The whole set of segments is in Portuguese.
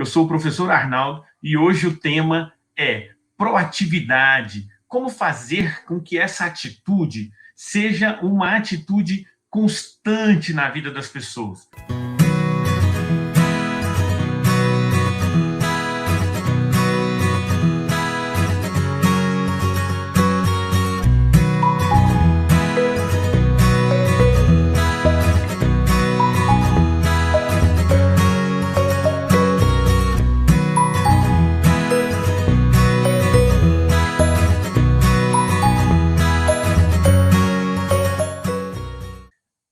Eu sou o professor Arnaldo e hoje o tema é proatividade. Como fazer com que essa atitude seja uma atitude constante na vida das pessoas.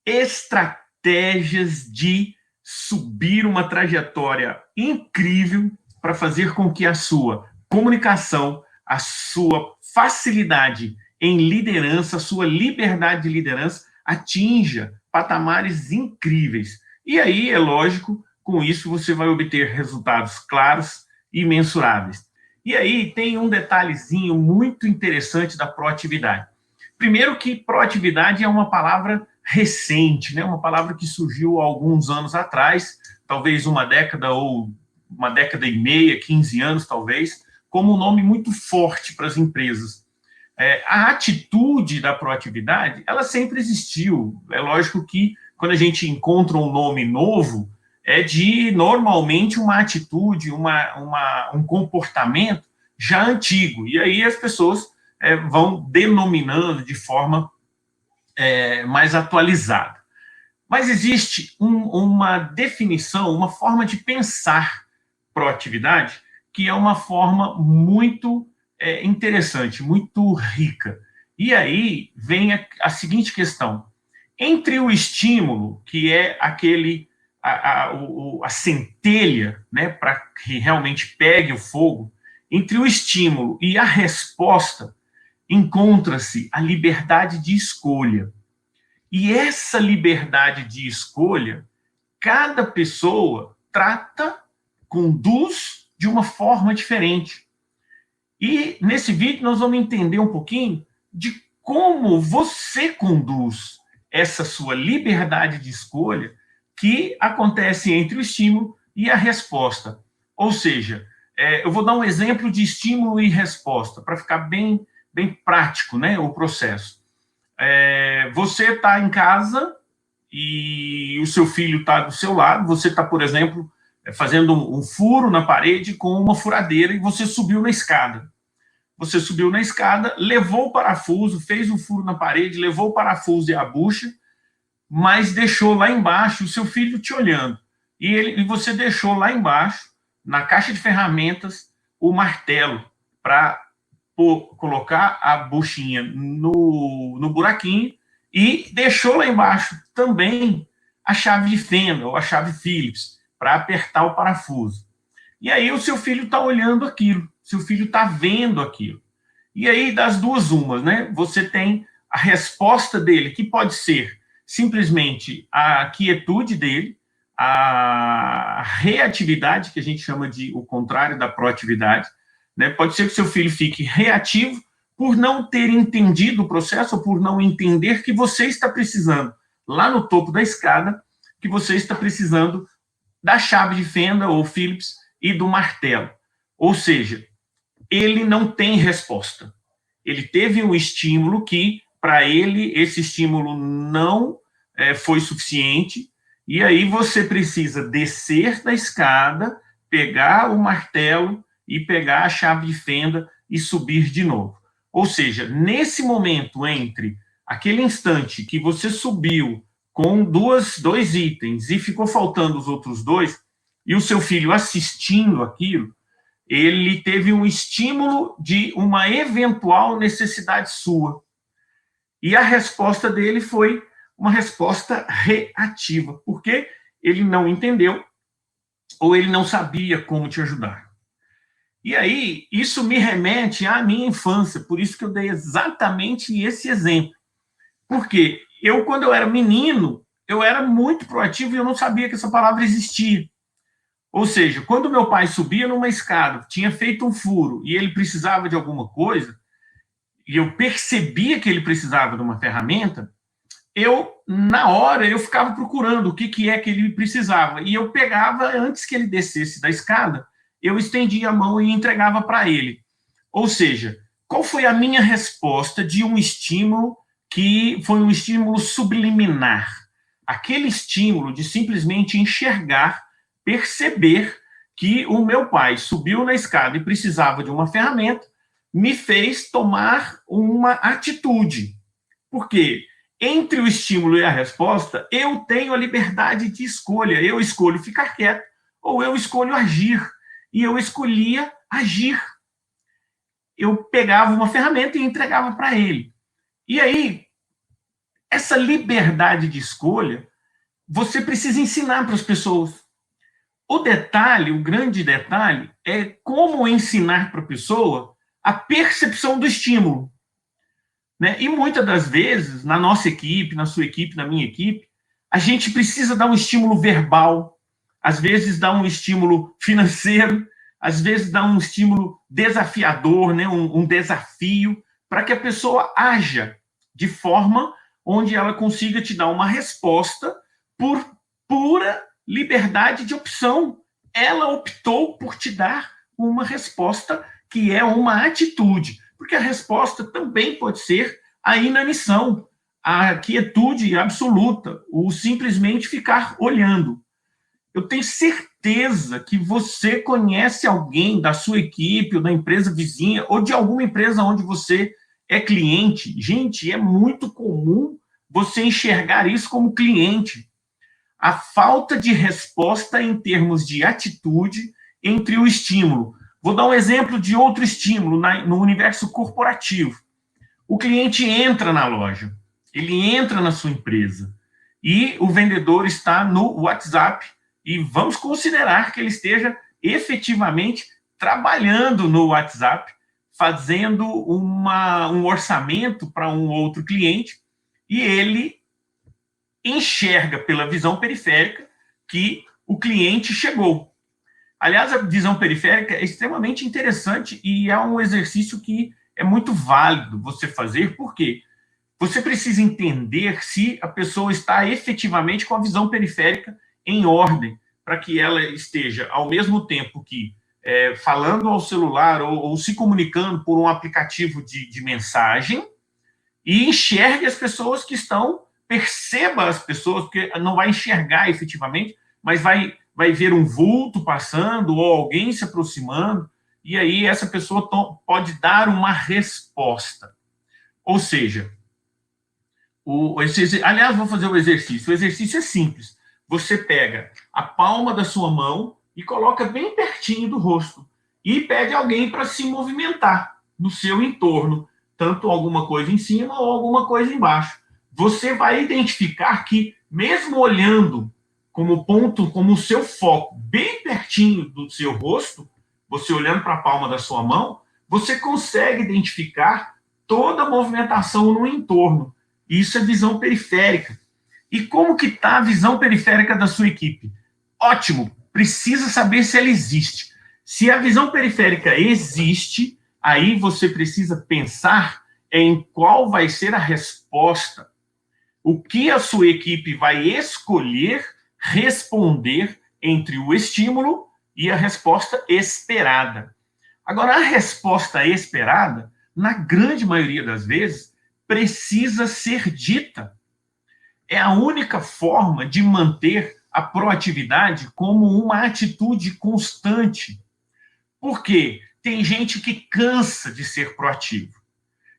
Estratégias de subir uma trajetória incrível para fazer com que a sua comunicação, a sua facilidade em liderança, a sua liberdade de liderança atinja patamares incríveis. E aí, é lógico, com isso você vai obter resultados claros e mensuráveis. E aí tem um detalhezinho muito interessante da proatividade. Primeiro que proatividade é uma palavra recente, né? Uma palavra que surgiu há alguns anos atrás, talvez uma década ou uma década e meia, 15 anos talvez, como um nome muito forte para as empresas. A atitude da proatividade, ela sempre existiu. É lógico que quando a gente encontra um nome novo, é de normalmente uma atitude, um comportamento já antigo. E aí as pessoas vão denominando de forma mais atualizada. Mas existe uma definição, uma forma de pensar proatividade, que é uma forma muito interessante, muito rica. E aí vem a seguinte questão. Entre o estímulo, que é a centelha, né, para que realmente pegue o fogo, entre o estímulo e a resposta, encontra-se a liberdade de escolha. E essa liberdade de escolha, cada pessoa conduz de uma forma diferente. E nesse vídeo nós vamos entender um pouquinho de como você conduz essa sua liberdade de escolha que acontece entre o estímulo e a resposta. Ou seja, eu vou dar um exemplo de estímulo e resposta, para ficar bem prático, né, o processo. Você está em casa e o seu filho está do seu lado, você está, por exemplo, fazendo um furo na parede com uma furadeira e você subiu na escada. Você subiu na escada, levou o parafuso, fez um furo na parede, levou o parafuso e a bucha, mas deixou lá embaixo o seu filho te olhando. E você deixou lá embaixo, na caixa de ferramentas, o martelo para colocar a buchinha no buraquinho e deixou lá embaixo também a chave de fenda ou a chave Phillips para apertar o parafuso. E aí o seu filho está olhando aquilo, seu filho está vendo aquilo. E aí das duas umas, né? Você tem a resposta dele, que pode ser simplesmente a quietude dele, a reatividade, que a gente chama de o contrário da proatividade, né? Pode ser que seu filho fique reativo por não ter entendido o processo ou por não entender que você está precisando, lá no topo da escada, que você está precisando da chave de fenda ou Phillips e do martelo. Ou seja, ele não tem resposta. Ele teve um estímulo que, para ele, esse estímulo não foi suficiente, e aí você precisa descer da escada, pegar o martelo e pegar a chave de fenda e subir de novo. Ou seja, nesse momento entre aquele instante que você subiu com dois itens e ficou faltando os outros dois, e o seu filho assistindo aquilo, ele teve um estímulo de uma eventual necessidade sua. E a resposta dele foi uma resposta reativa, porque ele não entendeu ou ele não sabia como te ajudar. E aí, isso me remete à minha infância, por isso que eu dei exatamente esse exemplo. Porque quando eu era menino, eu era muito proativo e eu não sabia que essa palavra existia. Ou seja, quando meu pai subia numa escada, tinha feito um furo e ele precisava de alguma coisa, e eu percebia que ele precisava de uma ferramenta, na hora, eu ficava procurando o que é que ele precisava. E eu pegava, antes que ele descesse da escada, eu estendia a mão e entregava para ele. Ou seja, qual foi a minha resposta de um estímulo que foi um estímulo subliminar? Aquele estímulo de simplesmente enxergar, perceber que o meu pai subiu na escada e precisava de uma ferramenta, me fez tomar uma atitude. Por quê? Entre o estímulo e a resposta, eu tenho a liberdade de escolha. Eu escolho ficar quieto ou eu escolho agir. E eu escolhia agir. Eu pegava uma ferramenta e entregava para ele. E aí, essa liberdade de escolha, você precisa ensinar para as pessoas. O detalhe, o grande detalhe, é como ensinar para a pessoa a percepção do estímulo. Né? E muitas das vezes, na nossa equipe, na sua equipe, na minha equipe, a gente precisa dar um estímulo verbal, às vezes dar um estímulo financeiro, às vezes dar um estímulo desafiador, né? um desafio, para que a pessoa haja de forma onde ela consiga te dar uma resposta por pura liberdade de opção. Ela optou por te dar uma resposta que é uma atitude, porque a resposta também pode ser a inanição, a quietude absoluta, o simplesmente ficar olhando. Eu tenho certeza que você conhece alguém da sua equipe, ou da empresa vizinha, ou de alguma empresa onde você é cliente. Gente, é muito comum você enxergar isso como cliente. A falta de resposta em termos de atitude entre o estímulo. Vou dar um exemplo de outro estímulo no universo corporativo. O cliente entra na loja, ele entra na sua empresa e o vendedor está no WhatsApp e vamos considerar que ele esteja efetivamente trabalhando no WhatsApp, fazendo um orçamento para um outro cliente e ele enxerga pela visão periférica que o cliente chegou. Aliás, a visão periférica é extremamente interessante e é um exercício que é muito válido você fazer, porque você precisa entender se a pessoa está efetivamente com a visão periférica em ordem, para que ela esteja, ao mesmo tempo que falando ao celular ou se comunicando por um aplicativo de mensagem, e enxergue as pessoas que estão, perceba as pessoas, porque não vai enxergar efetivamente, mas vai ver um vulto passando ou alguém se aproximando, e aí essa pessoa pode dar uma resposta. Ou seja, aliás, vou fazer o exercício. O exercício é simples. Você pega a palma da sua mão e coloca bem pertinho do rosto e pede alguém para se movimentar no seu entorno, tanto alguma coisa em cima ou alguma coisa embaixo. Você vai identificar que, mesmo olhando como ponto, como o seu foco bem pertinho do seu rosto, você olhando para a palma da sua mão, você consegue identificar toda a movimentação no entorno. Isso é visão periférica. E como que está a visão periférica da sua equipe? Ótimo, precisa saber se ela existe. Se a visão periférica existe, aí você precisa pensar em qual vai ser a resposta. O que a sua equipe vai escolher responder entre o estímulo e a resposta esperada. Agora, a resposta esperada, na grande maioria das vezes, precisa ser dita. É a única forma de manter a proatividade como uma atitude constante. Por quê? Tem gente que cansa de ser proativo.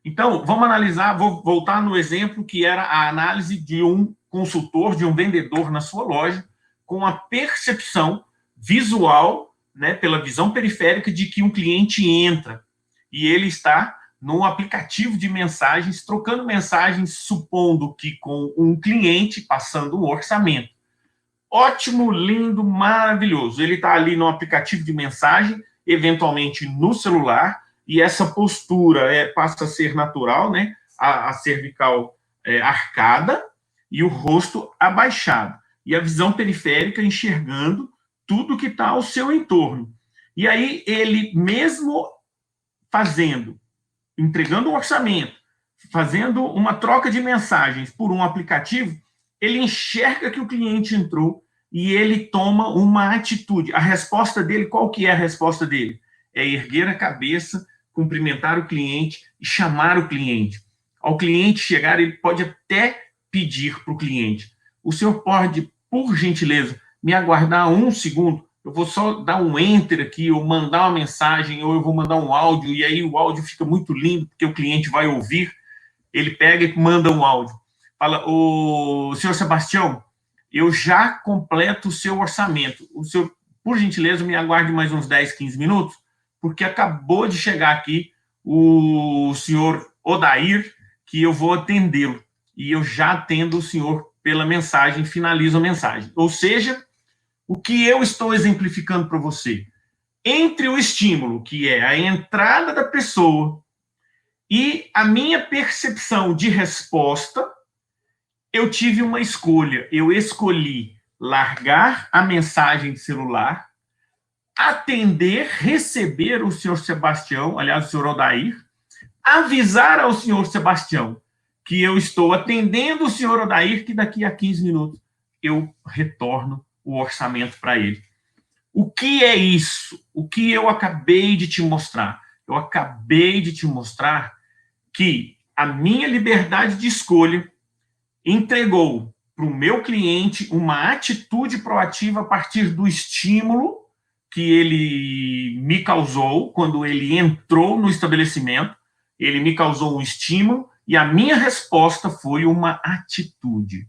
Então, vamos analisar, vou voltar no exemplo que era a análise de um consultor, de um vendedor na sua loja, com a percepção visual, né, pela visão periférica, de que um cliente entra e ele está num aplicativo de mensagens, trocando mensagens, supondo que com um cliente, passando um orçamento. Ótimo, lindo, maravilhoso. Ele está ali no aplicativo de mensagem, eventualmente no celular, e essa postura passa a ser natural, né? A cervical arcada e o rosto abaixado. E a visão periférica enxergando tudo que está ao seu entorno. E aí ele, mesmo fazendo, entregando um orçamento, fazendo uma troca de mensagens por um aplicativo, ele enxerga que o cliente entrou e ele toma uma atitude. A resposta dele, qual que é a resposta dele? É erguer a cabeça, cumprimentar o cliente e chamar o cliente. Ao cliente chegar, ele pode até pedir para o cliente: o senhor pode, por gentileza, me aguardar um segundo? Eu vou só dar um enter aqui, ou mandar uma mensagem, ou eu vou mandar um áudio, e aí o áudio fica muito lindo, porque o cliente vai ouvir. Ele pega e manda um áudio. Fala: o senhor Sebastião, eu já completo o seu orçamento. O senhor, por gentileza, me aguarde mais uns 10, 15 minutos, porque acabou de chegar aqui o senhor Odair, que eu vou atendê-lo. E eu já atendo o senhor pela mensagem, finalizo a mensagem. Ou seja, o que eu estou exemplificando para você? Entre o estímulo, que é a entrada da pessoa, e a minha percepção de resposta, eu tive uma escolha. Eu escolhi largar a mensagem de celular, atender, receber o senhor Sebastião, aliás, o senhor Odair, avisar ao senhor Sebastião que eu estou atendendo o senhor Odair, que daqui a 15 minutos eu retorno o orçamento para ele. O que é isso? O que eu acabei de te mostrar? Eu acabei de te mostrar que a minha liberdade de escolha entregou para o meu cliente uma atitude proativa a partir do estímulo que ele me causou quando ele entrou no estabelecimento. Ele me causou um estímulo e a minha resposta foi uma atitude.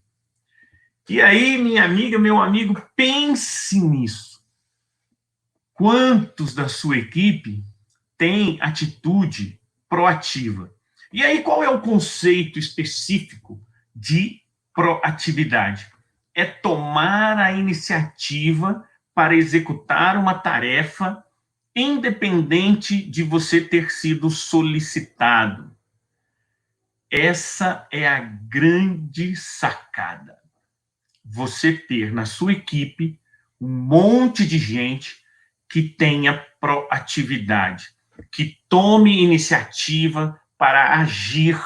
E aí, minha amiga, meu amigo, pense nisso. Quantos da sua equipe têm atitude proativa? E aí, qual é o conceito específico de proatividade? É tomar a iniciativa para executar uma tarefa independente de você ter sido solicitado. Essa é a grande sacada. Você ter na sua equipe um monte de gente que tenha proatividade, que tome iniciativa para agir,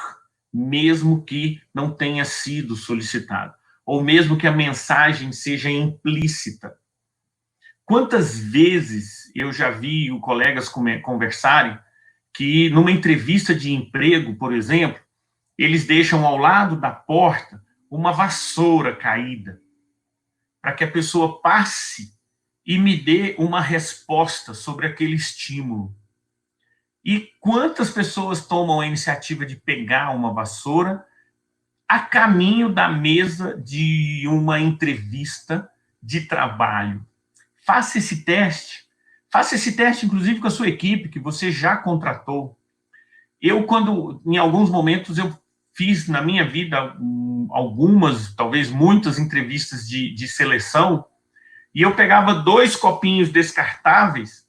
mesmo que não tenha sido solicitado, ou mesmo que a mensagem seja implícita. Quantas vezes eu já vi colegas conversarem que, numa entrevista de emprego, por exemplo, eles deixam ao lado da porta uma vassoura caída, para que a pessoa passe e me dê uma resposta sobre aquele estímulo. E quantas pessoas tomam a iniciativa de pegar uma vassoura a caminho da mesa de uma entrevista de trabalho? Faça esse teste, inclusive com a sua equipe, que você já contratou. Em alguns momentos, eu fiz na minha vida algumas, talvez muitas entrevistas de seleção, e eu pegava 2 copinhos descartáveis,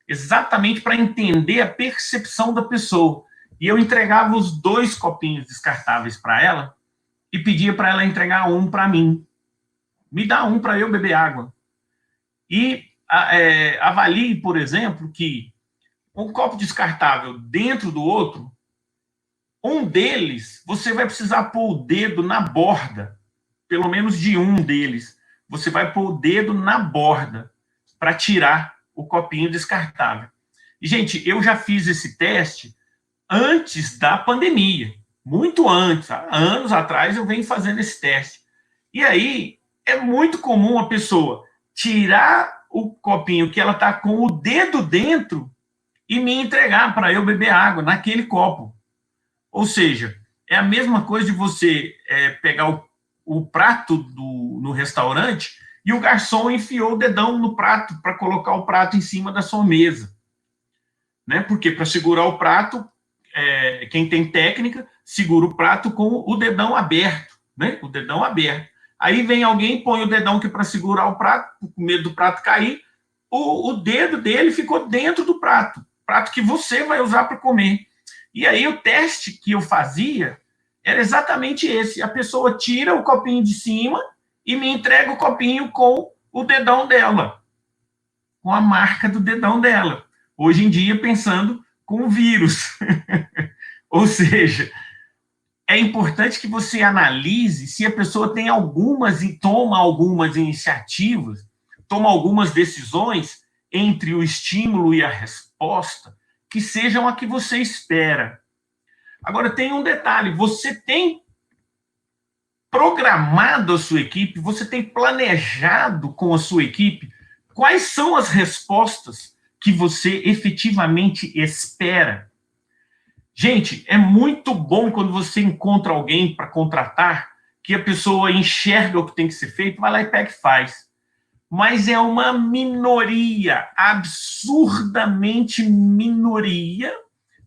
exatamente para entender a percepção da pessoa. E eu entregava os 2 copinhos descartáveis para ela e pedia para ela entregar um para mim. Me dá um para eu beber água. E avalie, por exemplo, que um copo descartável dentro do outro, um deles, você vai precisar pôr o dedo na borda, pelo menos de um deles. Você vai pôr o dedo na borda para tirar o copinho descartável. E, gente, eu já fiz esse teste antes da pandemia, muito antes, há anos atrás eu venho fazendo esse teste. E aí, é muito comum a pessoa tirar o copinho que ela está com o dedo dentro e me entregar para eu beber água naquele copo. Ou seja, é a mesma coisa de você pegar o prato no restaurante e o garçom enfiou o dedão no prato para colocar o prato em cima da sua mesa. Né? Porque para segurar o prato, quem tem técnica, segura o prato com o dedão aberto. Né? O dedão aberto. Aí vem alguém, põe o dedão aqui para segurar o prato, com medo do prato cair, o dedo dele ficou dentro do prato que você vai usar para comer. E aí o teste que eu fazia era exatamente esse. A pessoa tira o copinho de cima e me entrega o copinho com o dedão dela, com a marca do dedão dela. Hoje em dia, pensando com o vírus. Ou seja, é importante que você analise se a pessoa tem algumas e toma algumas iniciativas, toma algumas decisões entre o estímulo e a resposta que sejam a que você espera. Agora, tem um detalhe, você tem programado a sua equipe, você tem planejado com a sua equipe quais são as respostas que você efetivamente espera. Gente, é muito bom quando você encontra alguém para contratar, que a pessoa enxerga o que tem que ser feito, vai lá e pega e faz. Mas é uma minoria, absurdamente minoria,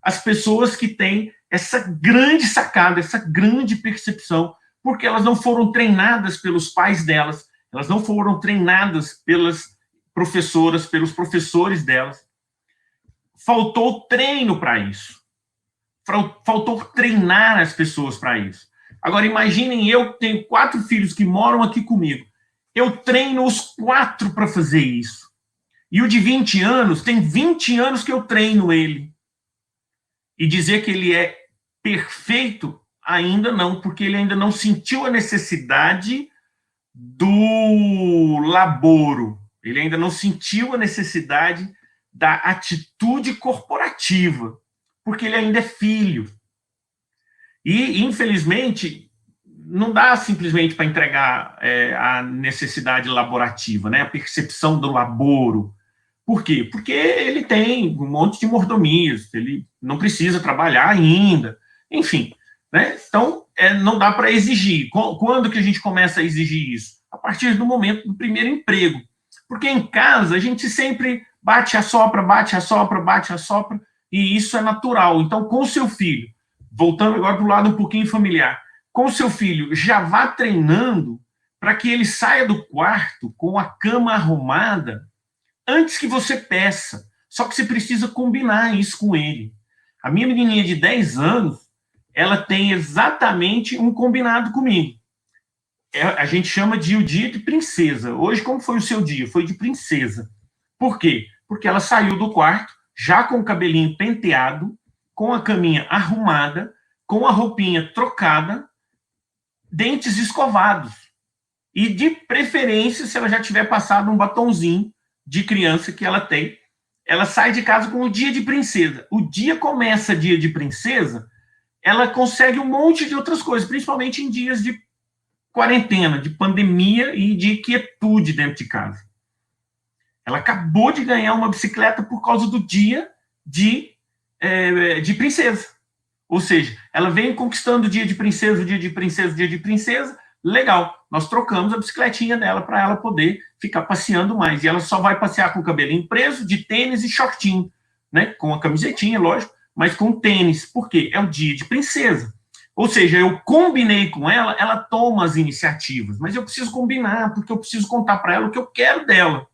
as pessoas que têm essa grande sacada, essa grande percepção, porque elas não foram treinadas pelos pais delas, elas não foram treinadas pelas professoras, pelos professores delas. Faltou treino para isso. Faltou treinar as pessoas para isso. Agora, imaginem, eu tenho 4 filhos que moram aqui comigo. Eu treino os 4 para fazer isso. E o de 20 anos, tem 20 anos que eu treino ele. E dizer que ele é perfeito, ainda não, porque ele ainda não sentiu a necessidade do laboro. Ele ainda não sentiu a necessidade da atitude corporativa, porque ele ainda é filho. E, infelizmente, não dá simplesmente para entregar a necessidade laborativa, né? A percepção do laboro. Por quê? Porque ele tem um monte de mordomias, ele não precisa trabalhar ainda, enfim. Né? Então, não dá para exigir. Quando que a gente começa a exigir isso? A partir do momento do primeiro emprego. Porque em casa a gente sempre bate, assopra, bate, assopra, bate, assopra, e isso é natural. Então, com o seu filho, voltando agora para o lado um pouquinho familiar, com o seu filho, já vá treinando para que ele saia do quarto com a cama arrumada antes que você peça. Só que você precisa combinar isso com ele. A minha menininha de 10 anos, ela tem exatamente um combinado comigo. A gente chama de o dia de princesa. Hoje, como foi o seu dia? Foi de princesa. Por quê? Porque ela saiu do quarto, já com o cabelinho penteado, com a caminha arrumada, com a roupinha trocada, dentes escovados. E, de preferência, se ela já tiver passado um batonzinho de criança que ela tem, ela sai de casa com o dia de princesa. O dia começa dia de princesa, ela consegue um monte de outras coisas, principalmente em dias de quarentena, de pandemia e de quietude dentro de casa. Ela acabou de ganhar uma bicicleta por causa do dia de princesa. Ou seja, ela vem conquistando o dia de princesa, o dia de princesa, o dia de princesa. Legal, nós trocamos a bicicletinha dela para ela poder ficar passeando mais. E ela só vai passear com o cabelinho preso, de tênis e shortinho, né? Com a camisetinha, lógico, mas com tênis. Por quê? É o dia de princesa. Ou seja, eu combinei com ela, ela toma as iniciativas, mas eu preciso combinar, porque eu preciso contar para ela o que eu quero dela.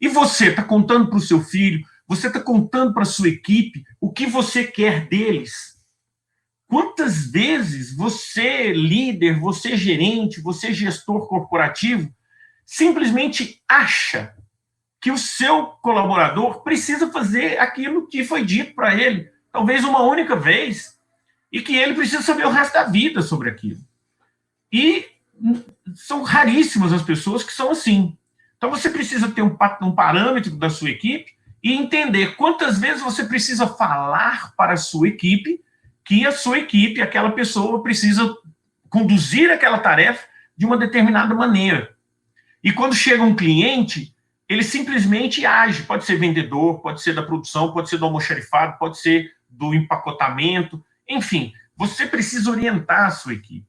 E você está contando para o seu filho, você está contando para a sua equipe o que você quer deles. Quantas vezes você, líder, você, gerente, você, gestor corporativo, simplesmente acha que o seu colaborador precisa fazer aquilo que foi dito para ele, talvez uma única vez, e que ele precisa saber o resto da vida sobre aquilo. E são raríssimas as pessoas que são assim. Então, você precisa ter um parâmetro da sua equipe e entender quantas vezes você precisa falar para a sua equipe que a sua equipe, aquela pessoa, precisa conduzir aquela tarefa de uma determinada maneira. E quando chega um cliente, ele simplesmente age. Pode ser vendedor, pode ser da produção, pode ser do almoxarifado, pode ser do empacotamento. Enfim, você precisa orientar a sua equipe.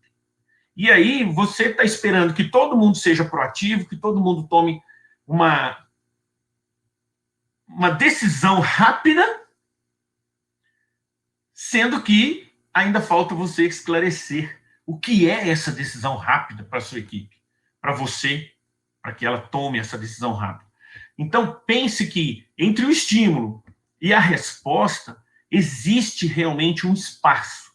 E aí você está esperando que todo mundo seja proativo, que todo mundo tome uma decisão rápida, sendo que ainda falta você esclarecer o que é essa decisão rápida para a sua equipe, para você, para que ela tome essa decisão rápida. Então, pense que entre o estímulo e a resposta existe realmente um espaço.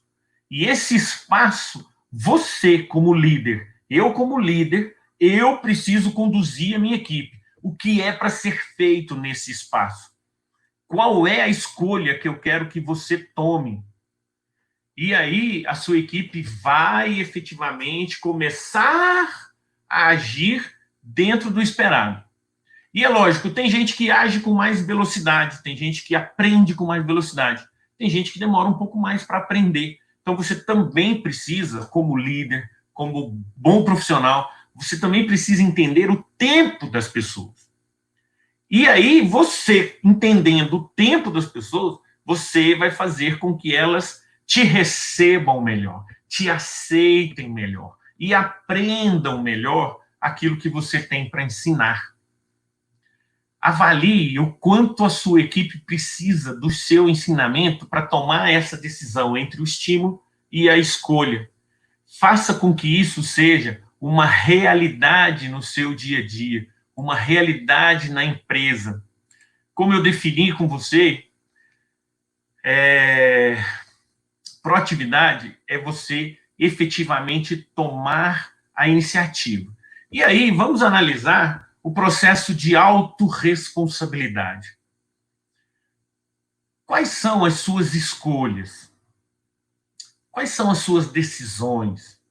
E esse espaço, você como líder, eu preciso conduzir a minha equipe. O que é para ser feito nesse espaço? Qual é a escolha que eu quero que você tome? E aí a sua equipe vai efetivamente começar a agir dentro do esperado. E é lógico, tem gente que age com mais velocidade, tem gente que aprende com mais velocidade, tem gente que demora um pouco mais para aprender. Então você também precisa, como líder, como bom profissional, você também precisa entender o tempo das pessoas. E aí você, entendendo o tempo das pessoas, você vai fazer com que elas te recebam melhor, te aceitem melhor e aprendam melhor aquilo que você tem para ensinar. Avalie o quanto a sua equipe precisa do seu ensinamento para tomar essa decisão entre o estímulo e a escolha. Faça com que isso seja uma realidade no seu dia a dia, uma realidade na empresa. Como eu defini com você, proatividade é você efetivamente tomar a iniciativa. E aí, vamos analisar o processo de autorresponsabilidade. Quais são as suas escolhas? Quais são as suas decisões?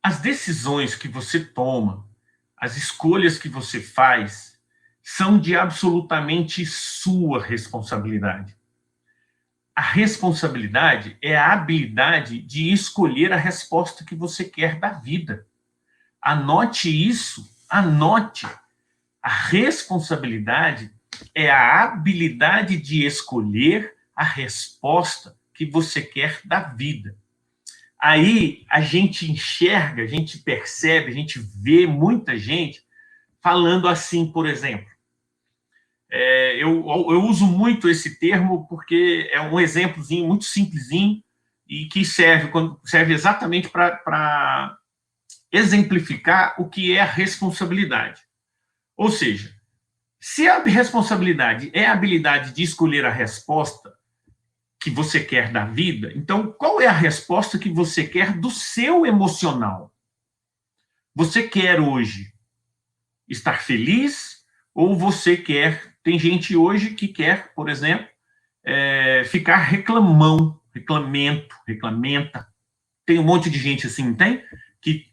As decisões que você toma, as escolhas que você faz, são de absolutamente sua responsabilidade. A responsabilidade é a habilidade de escolher a resposta que você quer da vida. Anote isso, anote. A responsabilidade é a habilidade de escolher a resposta que você quer da vida. Aí a gente enxerga, a gente percebe, a gente vê muita gente falando assim, por exemplo. Eu uso muito esse termo porque é um exemplozinho muito simplesinho e que serve exatamente para exemplificar o que é a responsabilidade. Ou seja, se a responsabilidade é a habilidade de escolher a resposta que você quer da vida, então qual é a resposta que você quer do seu emocional? Você quer hoje estar feliz ou você quer... Tem gente hoje que quer, por exemplo, ficar reclamenta. Tem um monte de gente assim, não tem? Que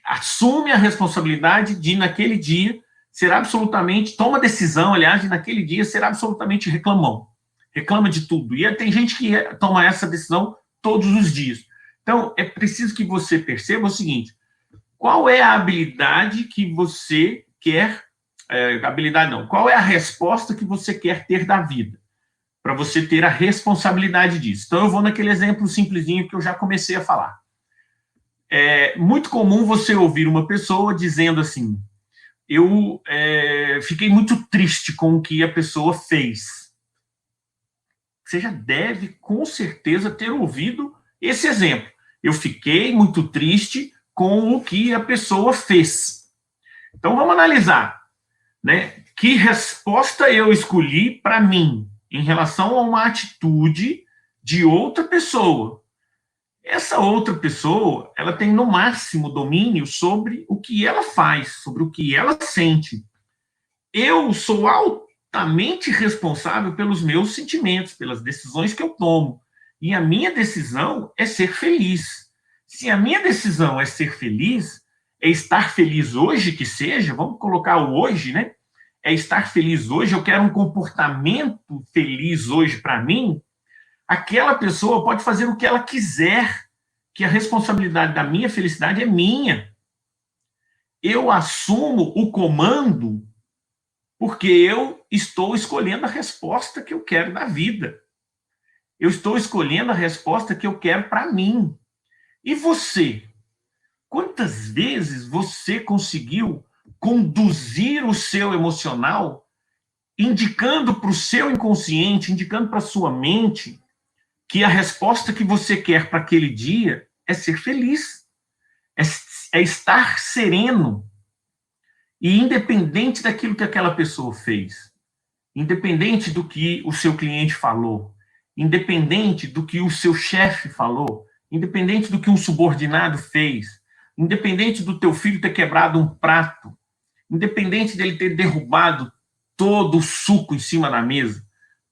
assume a responsabilidade de, naquele dia, ser absolutamente... Toma decisão, aliás, de naquele dia ser absolutamente reclamão. Reclama de tudo. E tem gente que toma essa decisão todos os dias. Então, é preciso que você perceba o seguinte: qual é a habilidade que você quer... habilidade não. Qual é a resposta que você quer ter da vida? Para você ter a responsabilidade disso. Então, eu vou naquele exemplo simplesinho que eu já comecei a falar. É muito comum você ouvir uma pessoa dizendo assim: eu fiquei muito triste com o que a pessoa fez. Você já deve, com certeza, ter ouvido esse exemplo. Eu fiquei muito triste com o que a pessoa fez. Então, vamos analisar, né? Que resposta eu escolhi para mim em relação a uma atitude de outra pessoa. Essa outra pessoa, ela tem no máximo domínio sobre o que ela faz, sobre o que ela sente. Eu sou altamente responsável pelos meus sentimentos, pelas decisões que eu tomo. E a minha decisão é ser feliz. Se a minha decisão é ser feliz, é estar feliz hoje que seja, vamos colocar o hoje, né? É estar feliz hoje, eu quero um comportamento feliz hoje para mim. Aquela pessoa pode fazer o que ela quiser, que a responsabilidade da minha felicidade é minha. Eu assumo o comando porque eu estou escolhendo a resposta que eu quero da vida. Eu estou escolhendo a resposta que eu quero para mim. E você? Quantas vezes você conseguiu conduzir o seu emocional, indicando para o seu inconsciente, indicando para a sua mente, que a resposta que você quer para aquele dia é ser feliz, é estar sereno, e independente daquilo que aquela pessoa fez, independente do que o seu cliente falou, independente do que o seu chefe falou, independente do que um subordinado fez, independente do teu filho ter quebrado um prato, independente dele ter derrubado todo o suco em cima da mesa,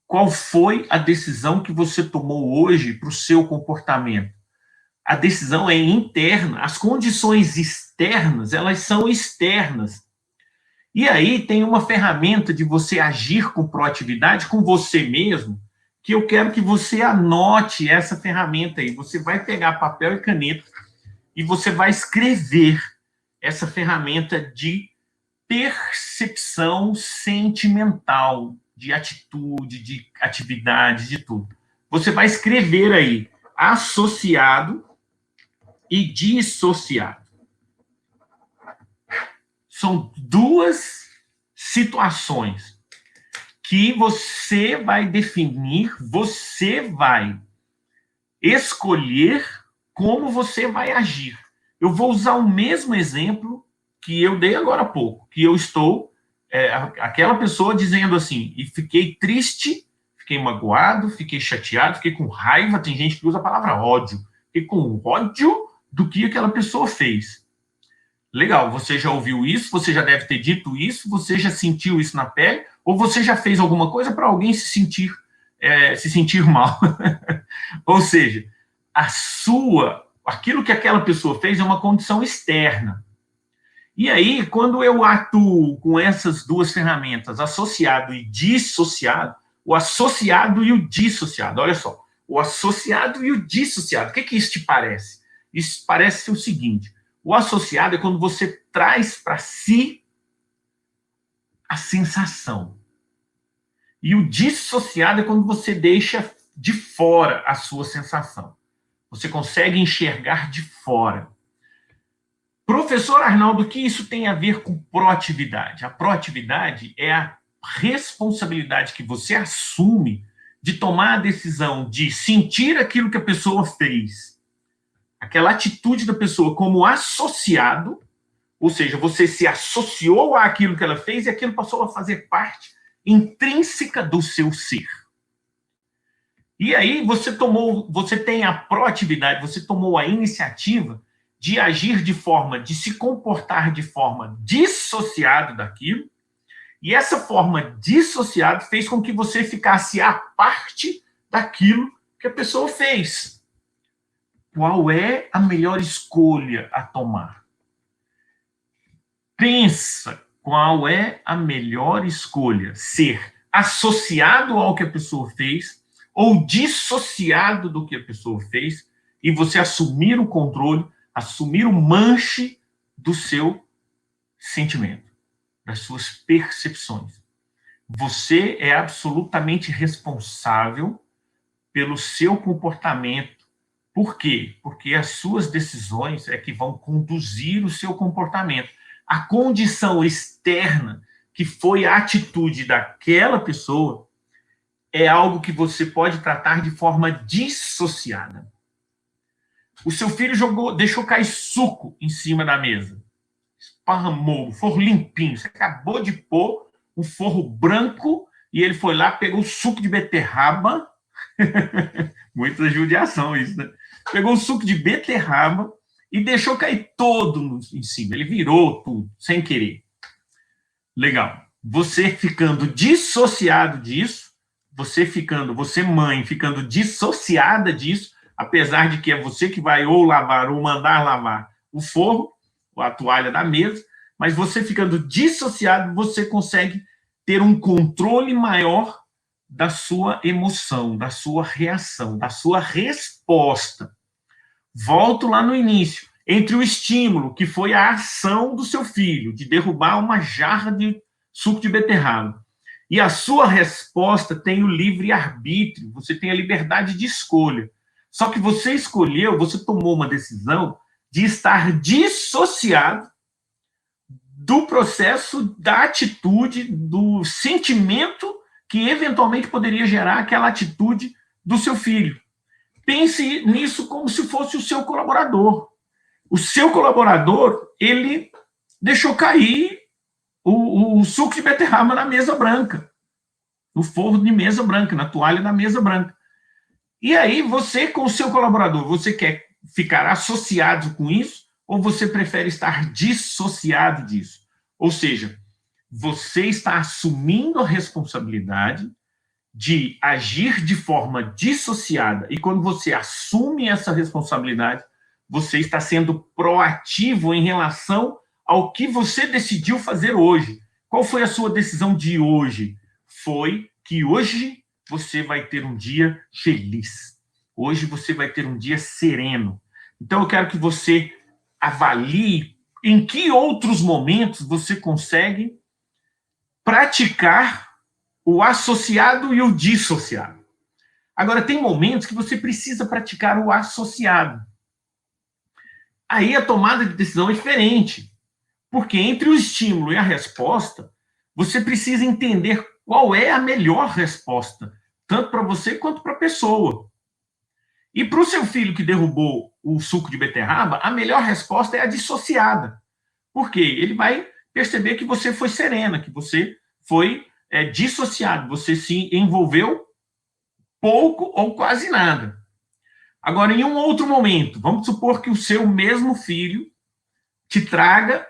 Qual foi a decisão que você tomou hoje para o seu comportamento? A decisão é interna, as condições externas, elas são externas. E aí tem uma ferramenta de você agir com proatividade com você mesmo, que eu quero que você anote essa ferramenta aí. Você vai pegar papel e caneta e você vai escrever essa ferramenta de percepção sentimental, de atitude, de atividade, de tudo. Você vai escrever aí associado e dissociado. São duas situações que você vai definir, você vai escolher como você vai agir. Eu vou usar o mesmo exemplo que eu dei agora há pouco, que eu estou, aquela pessoa dizendo assim, e fiquei triste, fiquei magoado, fiquei chateado, fiquei com raiva, tem gente que usa a palavra ódio, fiquei com ódio do que aquela pessoa fez. Legal, você já ouviu isso, você já deve ter dito isso, você já sentiu isso na pele, ou você já fez alguma coisa para alguém se sentir mal. Ou seja, aquilo que aquela pessoa fez é uma condição externa. E aí, quando eu atuo com essas duas ferramentas, associado e dissociado, o associado e o dissociado, olha só, o associado e o dissociado, o que isso te parece? Isso parece o seguinte: o associado é quando você traz para si a sensação. E o dissociado é quando você deixa de fora a sua sensação. Você consegue enxergar de fora. Professor Arnaldo, o que isso tem a ver com proatividade? A proatividade é a responsabilidade que você assume de tomar a decisão de sentir aquilo que a pessoa fez, aquela atitude da pessoa como associado, ou seja, você se associou àquilo que ela fez e aquilo passou a fazer parte intrínseca do seu ser. E aí você tem a proatividade, você tomou a iniciativa de agir de se comportar de forma dissociada daquilo, e essa forma dissociada fez com que você ficasse à parte daquilo que a pessoa fez. Qual é a melhor escolha a tomar? Pensa qual é a melhor escolha, ser associado ao que a pessoa fez ou dissociado do que a pessoa fez, e você assumir o controle, assumir o manche do seu sentimento, das suas percepções. Você é absolutamente responsável pelo seu comportamento. Por quê? Porque as suas decisões é que vão conduzir o seu comportamento. A condição externa, que foi a atitude daquela pessoa, é algo que você pode tratar de forma dissociada. O seu filho deixou cair suco em cima da mesa. Esparramou, o forro limpinho. Você acabou de pôr um forro branco e ele foi lá, pegou o suco de beterraba. Muita judiação isso, né? Pegou o suco de beterraba e deixou cair todo em cima. Ele virou tudo, sem querer. Legal. Você ficando dissociado disso, você mãe, ficando dissociada disso, apesar de que é você que vai ou lavar ou mandar lavar o forro, ou a toalha da mesa, mas você ficando dissociado, você consegue ter um controle maior da sua emoção, da sua reação, da sua resposta. Volto lá no início. Entre o estímulo, que foi a ação do seu filho, de derrubar uma jarra de suco de beterraba, e a sua resposta tem o livre-arbítrio, você tem a liberdade de escolha. Só que você escolheu, você tomou uma decisão de estar dissociado do processo, da atitude, do sentimento que eventualmente poderia gerar aquela atitude do seu filho. Pense nisso como se fosse o seu colaborador. O seu colaborador, ele deixou cair o suco de beterraba na mesa branca, no forro de mesa branca, na toalha da mesa branca. E aí, você, com o seu colaborador, você quer ficar associado com isso ou você prefere estar dissociado disso? Ou seja, você está assumindo a responsabilidade de agir de forma dissociada, e quando você assume essa responsabilidade, você está sendo proativo em relação ao que você decidiu fazer hoje. Qual foi a sua decisão de hoje? Foi que hoje você vai ter um dia feliz. Hoje você vai ter um dia sereno. Então eu quero que você avalie em que outros momentos você consegue praticar o associado e o dissociado. Agora, tem momentos que você precisa praticar o associado. Aí a tomada de decisão é diferente, porque entre o estímulo e a resposta, você precisa entender qual é a melhor resposta, tanto para você quanto para a pessoa. E para o seu filho que derrubou o suco de beterraba, a melhor resposta é a dissociada. Por quê? Ele vai perceber que você foi serena, que você foi dissociado, você se envolveu pouco ou quase nada. Agora, em um outro momento, vamos supor que o seu mesmo filho te traga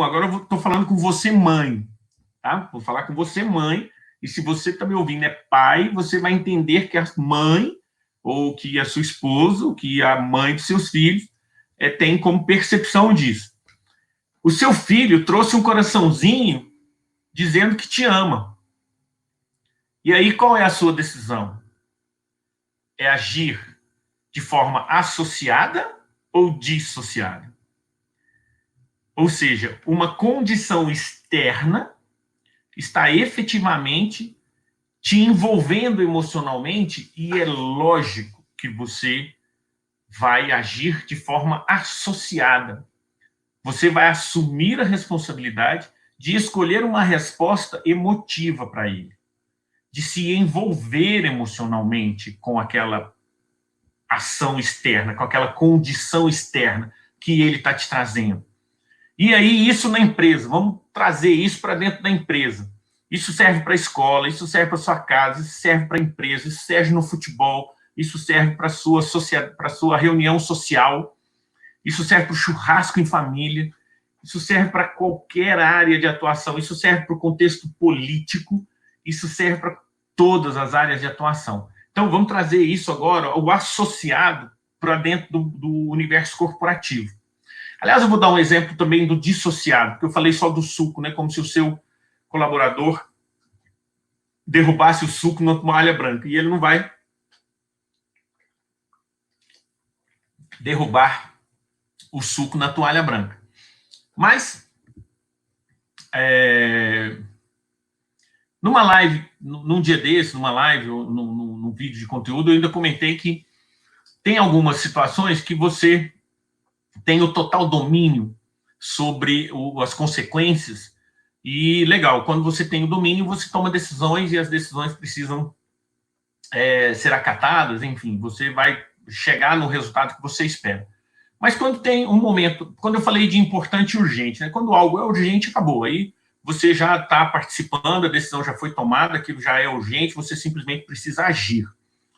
agora eu estou falando com você, mãe, tá? Vou falar com você, mãe, e se você está me ouvindo é pai, você vai entender que a mãe, ou que a sua esposa, ou que a mãe dos seus filhos tem como percepção disso. O seu filho trouxe um coraçãozinho dizendo que te ama. E aí, qual é a sua decisão? É agir de forma associada ou dissociada? Ou seja, uma condição externa está efetivamente te envolvendo emocionalmente e é lógico que você vai agir de forma associada. Você vai assumir a responsabilidade de escolher uma resposta emotiva para ele, de se envolver emocionalmente com aquela ação externa, com aquela condição externa que ele está te trazendo. E aí, isso na empresa, vamos trazer isso para dentro da empresa. Isso serve para a escola, isso serve para a sua casa, isso serve para a empresa, isso serve no futebol, isso serve para a sua reunião social, isso serve para o churrasco em família, isso serve para qualquer área de atuação, isso serve para o contexto político, isso serve para todas as áreas de atuação. Então, vamos trazer isso agora, o associado, para dentro do universo corporativo. Aliás, eu vou dar um exemplo também do dissociado, porque eu falei só do suco, né? Como se o seu colaborador derrubasse o suco numa toalha branca. E ele não vai derrubar o suco na toalha branca. Mas, numa live, num dia desse, numa live, num vídeo de conteúdo, eu ainda comentei que tem algumas situações que você tem o total domínio sobre as consequências. E, legal, quando você tem o domínio, você toma decisões e as decisões precisam ser acatadas, enfim, você vai chegar no resultado que você espera. Mas quando tem um momento, quando eu falei de importante e urgente, né, quando algo é urgente, acabou. Aí você já está participando, a decisão já foi tomada, aquilo já é urgente, você simplesmente precisa agir.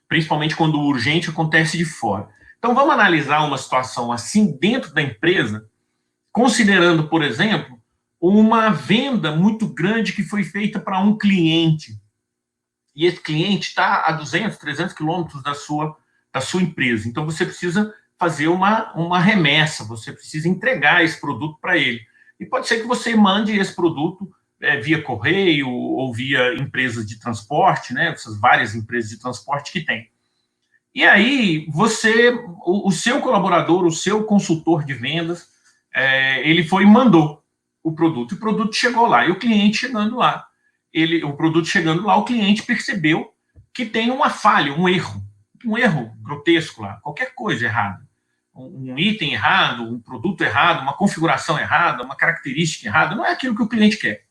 Principalmente quando o urgente acontece de fora. Então, vamos analisar uma situação assim dentro da empresa, considerando, por exemplo, uma venda muito grande que foi feita para um cliente. E esse cliente está a 200, 300 quilômetros da sua empresa. Então, você precisa fazer uma remessa, você precisa entregar esse produto para ele. E pode ser que você mande esse produto via correio ou via empresas de transporte, né? Essas várias empresas de transporte que tem. E aí, o seu colaborador, o seu consultor de vendas, ele foi e mandou o produto. O produto chegou lá. E o cliente chegando lá, o cliente percebeu que tem uma falha, um erro grotesco lá, qualquer coisa errada. Um item errado, um produto errado, uma configuração errada, uma característica errada, não é aquilo que o cliente quer.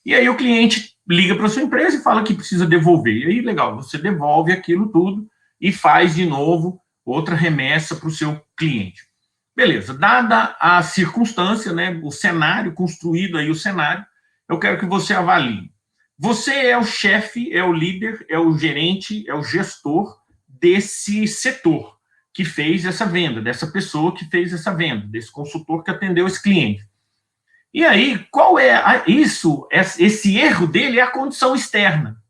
E aí o cliente liga para a sua empresa e fala que precisa devolver. E aí, legal, você devolve aquilo tudo e faz de novo outra remessa para o seu cliente. Beleza, dada a circunstância, né, o cenário, construído aí o cenário, eu quero que você avalie. Você é o chefe, é o líder, é o gerente, é o gestor desse setor que fez essa venda, dessa pessoa que fez essa venda, desse consultor que atendeu esse cliente. E aí, qual é isso? Esse erro dele é a condição externa.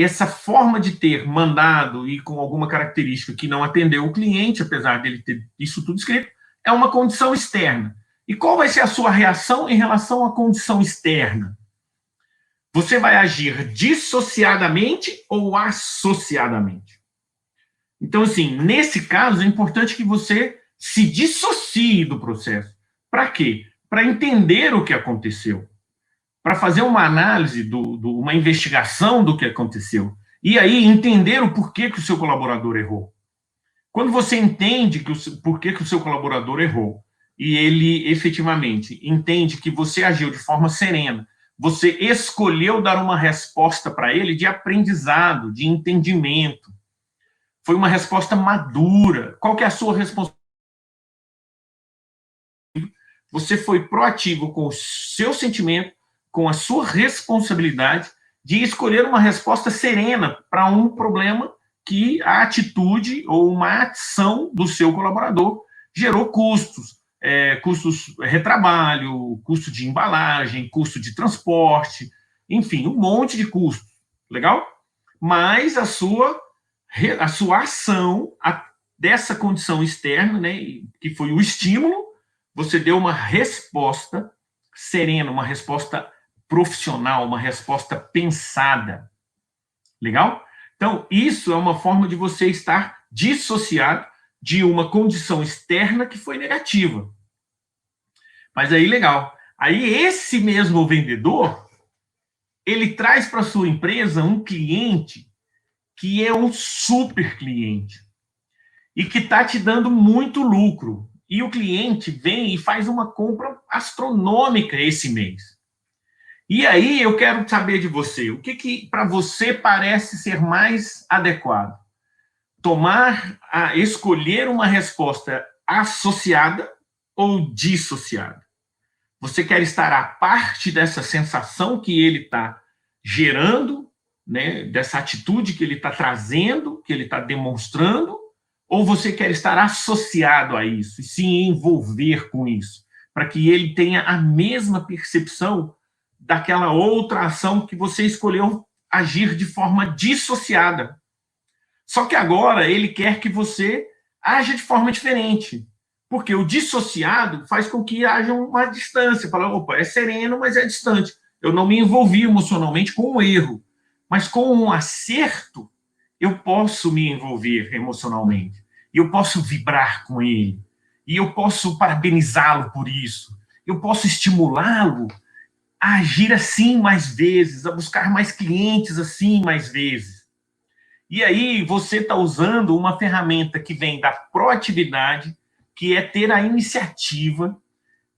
essa forma de ter mandado e com alguma característica que não atendeu o cliente, apesar dele ter isso tudo escrito, é uma condição externa. E qual vai ser a sua reação em relação à condição externa? Você vai agir dissociadamente ou associadamente? Então, assim, nesse caso, é importante que você se dissocie do processo. Para quê? Para entender o que aconteceu. Para fazer uma análise, uma investigação do que aconteceu. E aí, entender o porquê que o seu colaborador errou. Quando você entende porquê que o seu colaborador errou, e ele efetivamente entende que você agiu de forma serena, você escolheu dar uma resposta para ele de aprendizado, de entendimento. Foi uma resposta madura. Qual que é a sua responsabilidade? Você foi proativo com o seu sentimento, com a sua responsabilidade de escolher uma resposta serena para um problema que a atitude ou uma ação do seu colaborador gerou custos, custos retrabalho, custo de embalagem, custo de transporte, enfim, um monte de custos, legal? Mas a sua ação dessa condição externa, né, que foi o estímulo, você deu uma resposta serena, uma resposta profissional, uma resposta pensada. Legal? Então, isso é uma forma de você estar dissociado de uma condição externa que foi negativa. Mas aí, legal. Aí, esse mesmo vendedor, ele traz para a sua empresa um cliente que é um super cliente e que está te dando muito lucro. E o cliente vem e faz uma compra astronômica esse mês. E aí eu quero saber de você, o que para você parece ser mais adequado? Escolher uma resposta associada ou dissociada? Você quer estar a parte dessa sensação que ele está gerando, né, dessa atitude que ele está trazendo, que ele está demonstrando, ou você quer estar associado a isso e se envolver com isso, para que ele tenha a mesma percepção daquela outra ação que você escolheu agir de forma dissociada. Só que agora ele quer que você haja de forma diferente, porque o dissociado faz com que haja uma distância. Fala, opa, é sereno, mas é distante. Eu não me envolvi emocionalmente com um erro, mas com um acerto, eu posso me envolver emocionalmente. E eu posso vibrar com ele. E eu posso parabenizá-lo por isso. Eu posso estimulá-lo a agir assim mais vezes, a buscar mais clientes assim mais vezes. E aí você está usando uma ferramenta que vem da proatividade, que é ter a iniciativa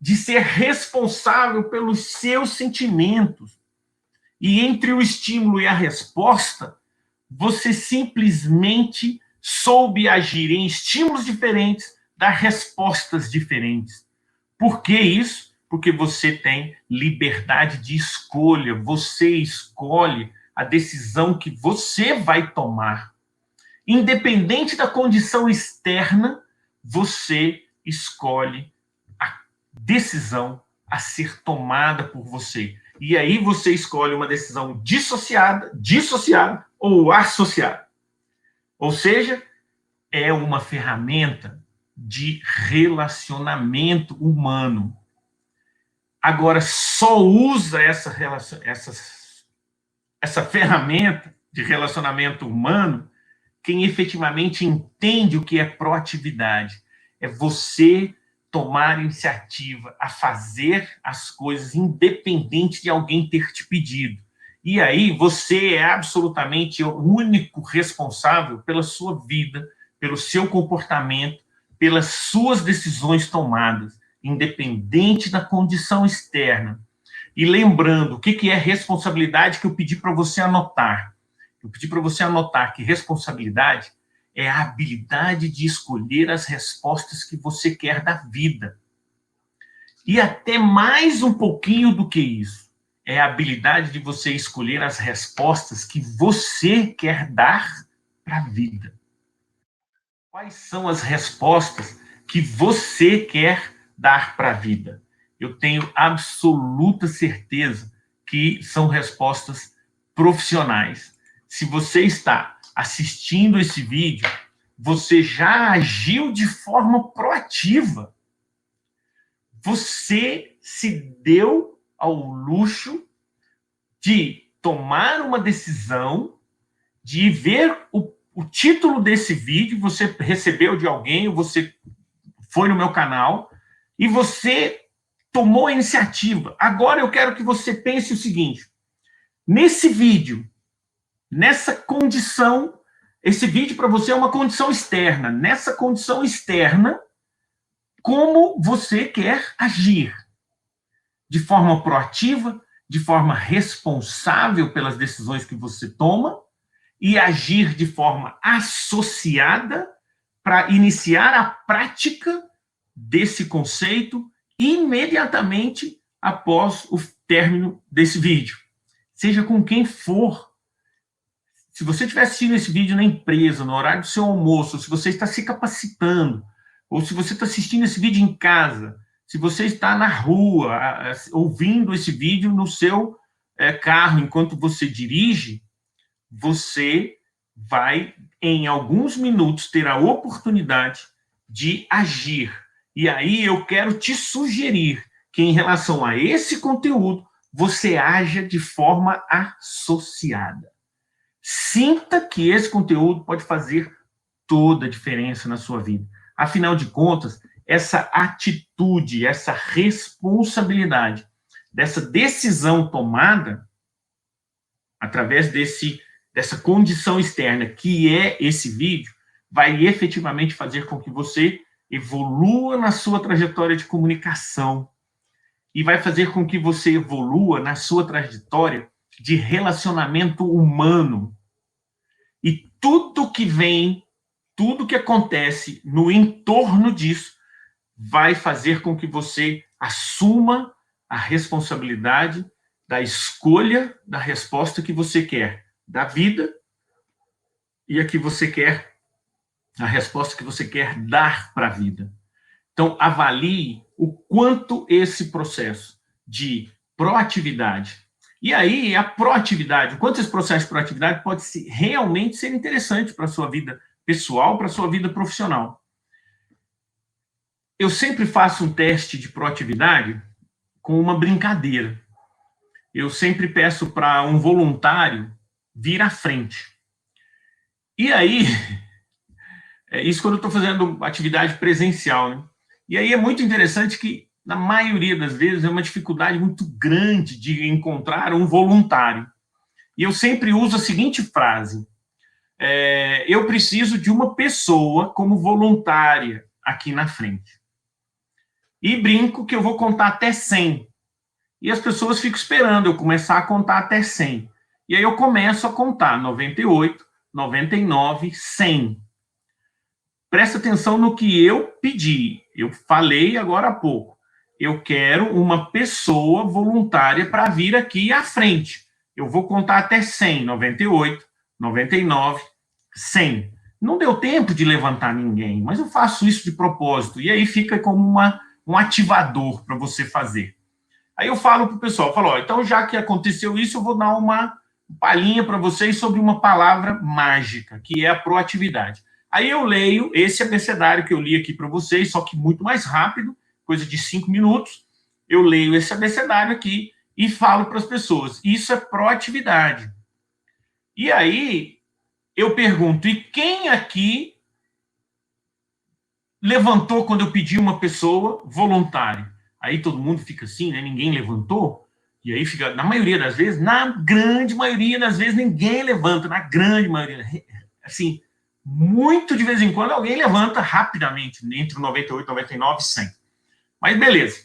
de ser responsável pelos seus sentimentos. E entre o estímulo e a resposta, você simplesmente soube agir em estímulos diferentes, dar respostas diferentes. Por que isso? Porque você tem liberdade de escolha, você escolhe a decisão que você vai tomar. Independente da condição externa, você escolhe a decisão a ser tomada por você. E aí você escolhe uma decisão dissociada ou associada. Ou seja, é uma ferramenta de relacionamento humano. Agora, só usa essa ferramenta de relacionamento humano quem efetivamente entende o que é proatividade. É você tomar iniciativa a fazer as coisas independente de alguém ter te pedido. E aí você é absolutamente o único responsável pela sua vida, pelo seu comportamento, pelas suas decisões tomadas, independente da condição externa. E lembrando, o que é responsabilidade que eu pedi para você anotar? Eu pedi para você anotar que responsabilidade é a habilidade de escolher as respostas que você quer da vida. E até mais um pouquinho do que isso. É a habilidade de você escolher as respostas que você quer dar para a vida. Quais são as respostas que você quer dar para a vida? Eu tenho absoluta certeza que são respostas profissionais. se você está assistindo esse vídeo, você já agiu de forma proativa. Você se deu ao luxo de tomar uma decisão, de ver o título desse vídeo, você recebeu de alguém, ou você foi no meu canal, e você tomou a iniciativa. Agora eu quero que você pense o seguinte: nesse vídeo, nessa condição, esse vídeo para você é uma condição externa. Nessa condição externa, como você quer agir? De forma proativa, de forma responsável pelas decisões que você toma, e agir de forma associada para iniciar a prática desse conceito imediatamente após o término desse vídeo. Seja com quem for. Se você estiver assistindo esse vídeo na empresa, no horário do seu almoço, se você está se capacitando, ou se você está assistindo esse vídeo em casa, se você está na rua, ouvindo esse vídeo no seu carro enquanto você dirige, você vai, em alguns minutos, ter a oportunidade de agir. E aí eu quero te sugerir que, em relação a esse conteúdo, você haja de forma associada. Sinta que esse conteúdo pode fazer toda a diferença na sua vida. Afinal de contas, essa atitude, essa responsabilidade, dessa decisão tomada através dessa condição externa, que é esse vídeo, vai efetivamente fazer com que você evolua na sua trajetória de comunicação e vai fazer com que você evolua na sua trajetória de relacionamento humano. E tudo que vem, tudo que acontece no entorno disso, vai fazer com que você assuma a responsabilidade da escolha da resposta que você quer, da vida, e a que você quer, a resposta que você quer dar para a vida. Então, avalie o quanto esse processo de proatividade, e aí a proatividade, o quanto esse processo de proatividade pode realmente ser interessante para a sua vida pessoal, para a sua vida profissional. Eu sempre faço um teste de proatividade com uma brincadeira. Eu sempre peço para um voluntário vir à frente. E aí, isso quando eu estou fazendo atividade presencial, né? E aí é muito interessante que, na maioria das vezes, é uma dificuldade muito grande de encontrar um voluntário. E eu sempre uso a seguinte frase: eu preciso de uma pessoa como voluntária aqui na frente. E brinco que eu vou contar até 100. E as pessoas ficam esperando eu começar a contar até 100. E aí eu começo a contar 98, 99, 100. Presta atenção no que eu pedi. Eu falei agora há pouco. Eu quero uma pessoa voluntária para vir aqui à frente. Eu vou contar até 100, 98, 99, 100. Não deu tempo de levantar ninguém, mas eu faço isso de propósito. E aí fica como um ativador para você fazer. Aí eu falo para o pessoal, então já que aconteceu isso, eu vou dar uma palhinha para vocês sobre uma palavra mágica, que é a proatividade. Aí eu leio esse abecedário que eu li aqui para vocês, só que muito mais rápido, coisa de 5 minutos. Eu leio esse abecedário aqui e falo para as pessoas. Isso é proatividade. E aí eu pergunto, e quem aqui levantou quando eu pedi uma pessoa voluntária? Aí todo mundo fica assim, né? Ninguém levantou. E aí fica, na maioria das vezes, na grande maioria das vezes, ninguém levanta. Na grande maioria. Assim, muito de vez em quando alguém levanta rapidamente, entre 98, 99 e 100. Mas beleza.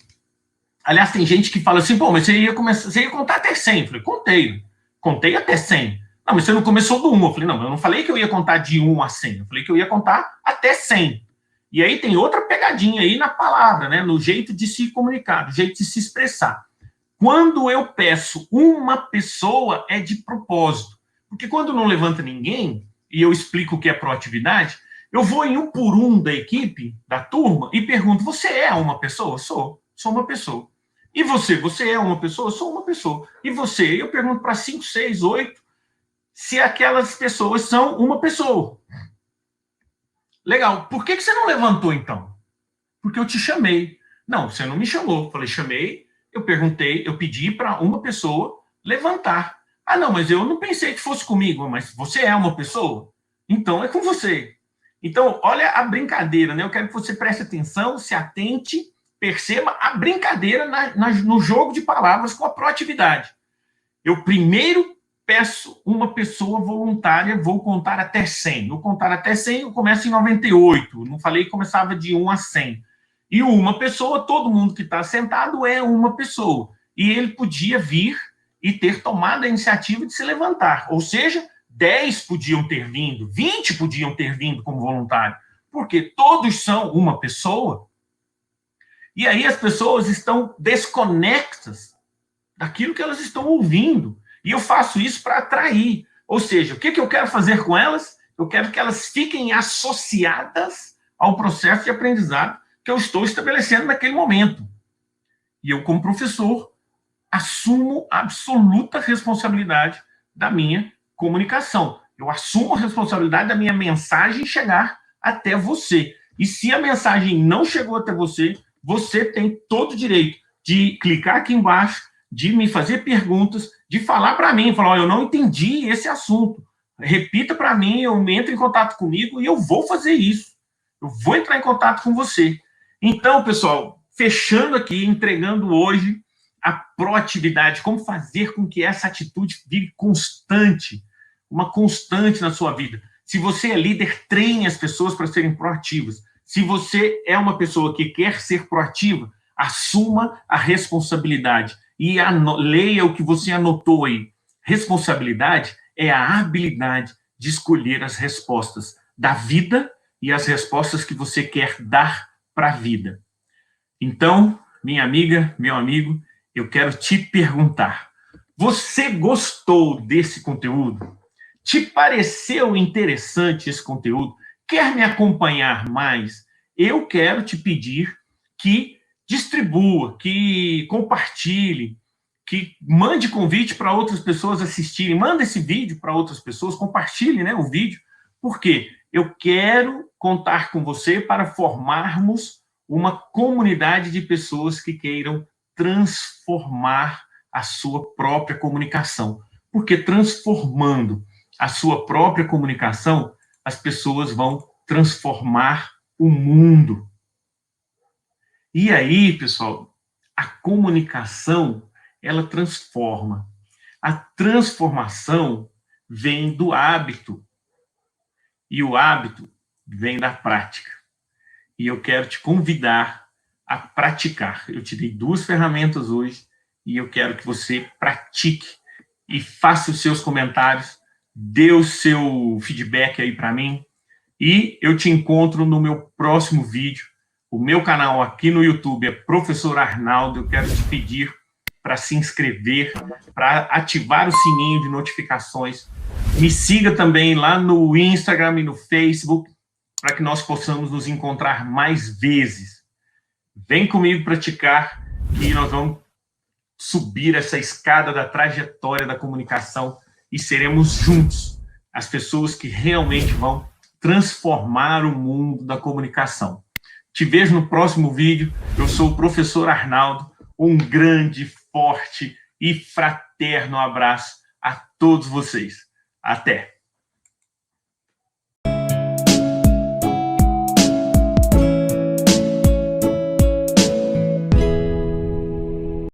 Aliás, tem gente que fala assim, pô, mas você ia contar até 100. Eu falei, contei até 100. Não, mas você não começou do 1. Eu falei, não, eu não falei que eu ia contar de 1 a 100. Eu falei que eu ia contar até 100. E aí tem outra pegadinha aí na palavra, né? No jeito de se comunicar, no jeito de se expressar. Quando eu peço uma pessoa, é de propósito. Porque quando não levanta ninguém, e eu explico o que é proatividade, eu vou em um por um da equipe, da turma, e pergunto, você é uma pessoa? Sou uma pessoa. E você é uma pessoa? Sou uma pessoa. E você? Eu pergunto para 5, 6, 8. se aquelas pessoas são uma pessoa. Legal. Por que você não levantou, então? Porque eu te chamei. Não, você não me chamou. Eu falei, chamei, eu perguntei, eu pedi para uma pessoa levantar. Ah, não, mas eu não pensei que fosse comigo. Mas você é uma pessoa? Então é com você. Então, olha a brincadeira, né? Eu quero que você preste atenção, se atente, perceba a brincadeira no jogo de palavras com a proatividade. Eu primeiro peço uma pessoa voluntária, vou contar até 100. No contar até 100, eu começo em 98. Não falei que começava de 1 a 100. E uma pessoa, todo mundo que está sentado é uma pessoa. E ele podia vir e ter tomado a iniciativa de se levantar. Ou seja, 10 podiam ter vindo, 20 podiam ter vindo como voluntário. Porque todos são uma pessoa. E aí as pessoas estão desconectadas daquilo que elas estão ouvindo. E eu faço isso para atrair. Ou seja, o que eu quero fazer com elas? Eu quero que elas fiquem associadas ao processo de aprendizado que eu estou estabelecendo naquele momento. E eu, como professor, assumo a absoluta responsabilidade da minha comunicação. Eu assumo a responsabilidade da minha mensagem chegar até você. E se a mensagem não chegou até você, você tem todo o direito de clicar aqui embaixo, de me fazer perguntas, de falar para mim, falar, eu não entendi esse assunto. Repita para mim, eu entro em contato comigo e eu vou fazer isso. Eu vou entrar em contato com você. Então, pessoal, fechando aqui, entregando hoje a proatividade, como fazer com que essa atitude vire constante, uma constante na sua vida. Se você é líder, treine as pessoas para serem proativas. Se você é uma pessoa que quer ser proativa, assuma a responsabilidade e leia o que você anotou aí. Responsabilidade é a habilidade de escolher as respostas da vida e as respostas que você quer dar para a vida. Então, minha amiga, meu amigo, eu quero te perguntar, você gostou desse conteúdo? Te pareceu interessante esse conteúdo? Quer me acompanhar mais? Eu quero te pedir que distribua, que compartilhe, que mande convite para outras pessoas assistirem. Manda esse vídeo para outras pessoas, compartilhe, né, o vídeo. Por quê? Eu quero contar com você para formarmos uma comunidade de pessoas que queiram transformar a sua própria comunicação. Porque transformando a sua própria comunicação, as pessoas vão transformar o mundo. E aí, pessoal, a comunicação, ela transforma. A transformação vem do hábito. E o hábito vem da prática. E eu quero te convidar a praticar. Eu te dei 2 ferramentas hoje e eu quero que você pratique e faça os seus comentários, dê o seu feedback aí para mim e eu te encontro no meu próximo vídeo. O meu canal aqui no YouTube é Professor Arnaldo. Eu quero te pedir para se inscrever, para ativar o sininho de notificações. Me siga também lá no Instagram e no Facebook, para que nós possamos nos encontrar mais vezes. Vem comigo praticar, que nós vamos subir essa escada da trajetória da comunicação e seremos juntos as pessoas que realmente vão transformar o mundo da comunicação. Te vejo no próximo vídeo. Eu sou o professor Arnaldo. Um grande, forte e fraterno abraço a todos vocês. Até!